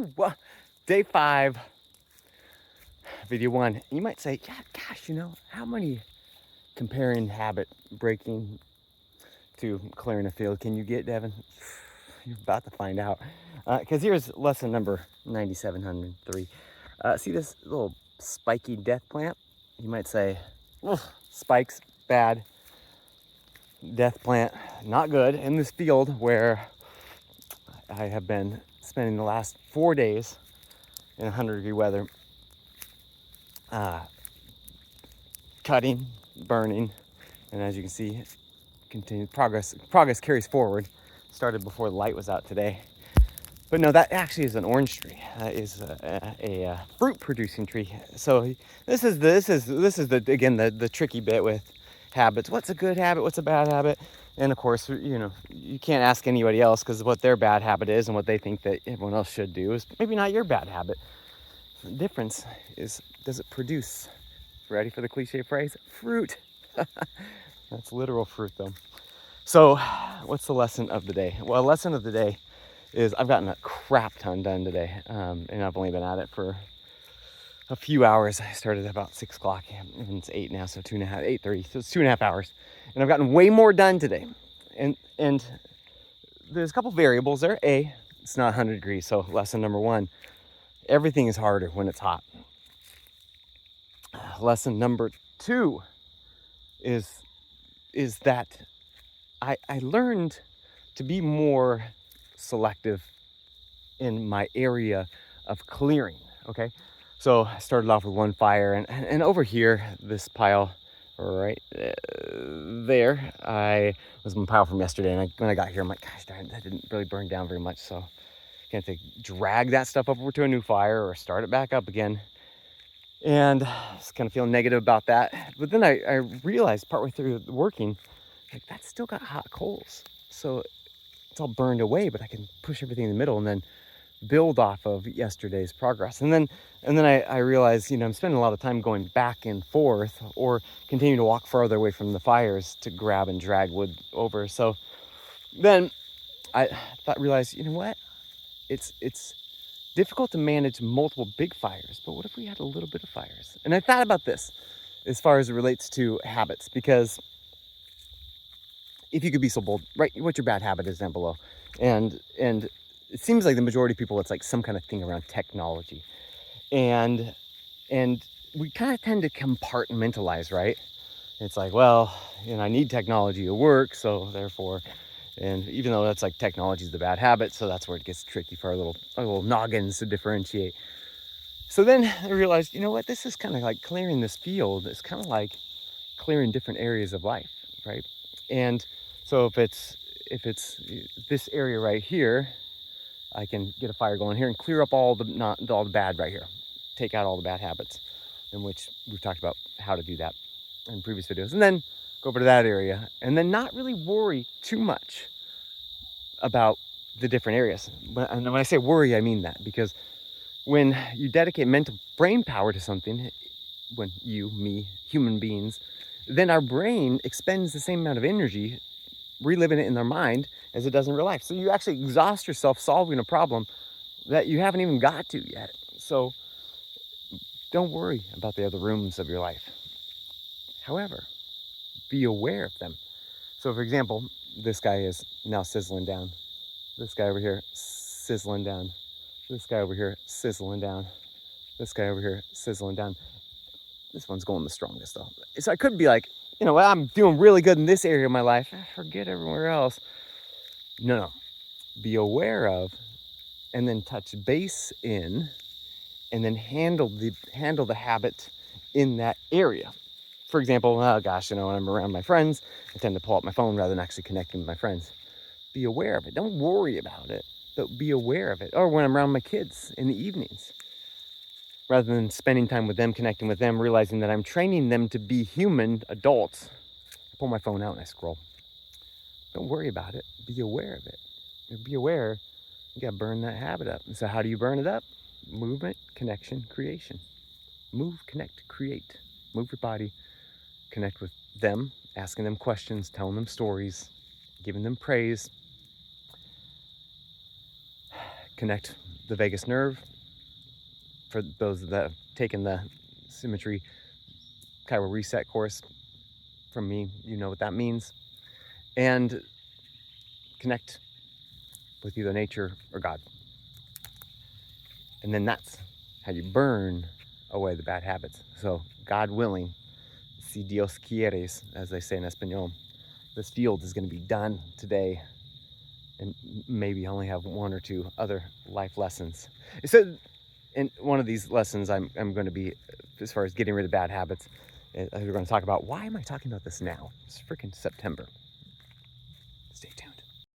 Woo! Day 5, video 1. You might say, yeah, gosh, how many comparing habit breaking to clearing a field can you get, Devin? You're about to find out. Because here's lesson number 9703. See this little spiky death plant? You might say, spikes, bad. Death plant, not good. In this field where I have been spending the last 4 days in 100-degree weather, cutting, burning, and as you can see, continued progress carries forward. Started before the light was out today, but no, that actually is an orange tree. That is a fruit producing tree. So this is the again the tricky bit with habits. What's a good habit? What's a bad habit? And of course, you can't ask anybody else, because what their bad habit is and what they think that everyone else should do is maybe not your bad habit. The difference is, does it produce? Ready for the cliche phrase? Fruit. That's literal fruit, though. So what's the lesson of the day? Well, the lesson of the day is I've gotten a crap ton done today, and I've only been at it for a few hours. I started at about 6 o'clock, and it's 8 now, so 8:30, so it's 2.5 hours. And I've gotten way more done today. And there's a couple variables there. A, it's not 100 degrees, so lesson number 1, everything is harder when it's hot. Lesson number 2 is that I learned to be more selective in my area of clearing. Okay, so I started off with one fire, and over here, this pile right there, I was in a pile from yesterday, and when I got here, I'm like, gosh darn, that didn't really burn down very much, so I can't drag that stuff up over to a new fire or start it back up again. And I was kind of feeling negative about that. But then I realized partway through working, like, that's still got hot coals. So it's all burned away, but I can push everything in the middle and then build off of yesterday's progress. And then I realized, I'm spending a lot of time going back and forth or continuing to walk farther away from the fires to grab and drag wood over. So then I realized, you know what? It's difficult to manage multiple big fires, but what if we had a little bit of fires? And I thought about this as far as it relates to habits, because if you could be so bold, write what your bad habit is down below. And it seems like the majority of people, it's like some kind of thing around technology. And we kind of tend to compartmentalize, right? It's like, well, I need technology to work, so therefore, and even though that's like technology is the bad habit, so that's where it gets tricky for our little noggins to differentiate. So then I realized, you know what, this is kind of like clearing this field. It's kind of like clearing different areas of life, right? And so if it's this area right here, I can get a fire going here and clear up all the bad right here, take out all the bad habits, in which we've talked about how to do that in previous videos, and then go over to that area, and then not really worry too much about the different areas. And when I say worry, I mean that, because when you dedicate mental brain power to something, when me, human beings, then our brain expends the same amount of energy reliving it in their mind as it does in real life. So you actually exhaust yourself solving a problem that you haven't even got to yet. So don't worry about the other rooms of your life. However, be aware of them. So for example, this guy is now sizzling down. This guy over here, sizzling down. This guy over here, sizzling down. This guy over here, sizzling down. This one's going the strongest though. So I could be like, well, I'm doing really good in this area of my life. Forget everywhere else. No. Be aware of, and then touch base in, and then handle the habit in that area. For example, when I'm around my friends, I tend to pull out my phone rather than actually connecting with my friends. Be aware of it. Don't worry about it, but be aware of it. Or when I'm around my kids in the evenings, rather than spending time with them, connecting with them, realizing that I'm training them to be human adults, I pull my phone out and I scroll. Don't worry about it. Be aware of it. Be aware, you got to burn that habit up. And so how do you burn it up? Movement, connection, creation. Move, connect, create. Move your body. Connect with them, asking them questions, telling them stories, giving them praise. Connect the vagus nerve. For those that have taken the symmetry chiral reset course from me, you know what that means. And connect with either nature or God. And then that's how you burn away the bad habits. So, God willing, si Dios quieres, as they say in Espanol, this field is going to be done today, and maybe only have one or two other life lessons. So, in one of these lessons, I'm going to be, as far as getting rid of bad habits, we're going to talk about, why am I talking about this now? It's freaking September. Stay tuned.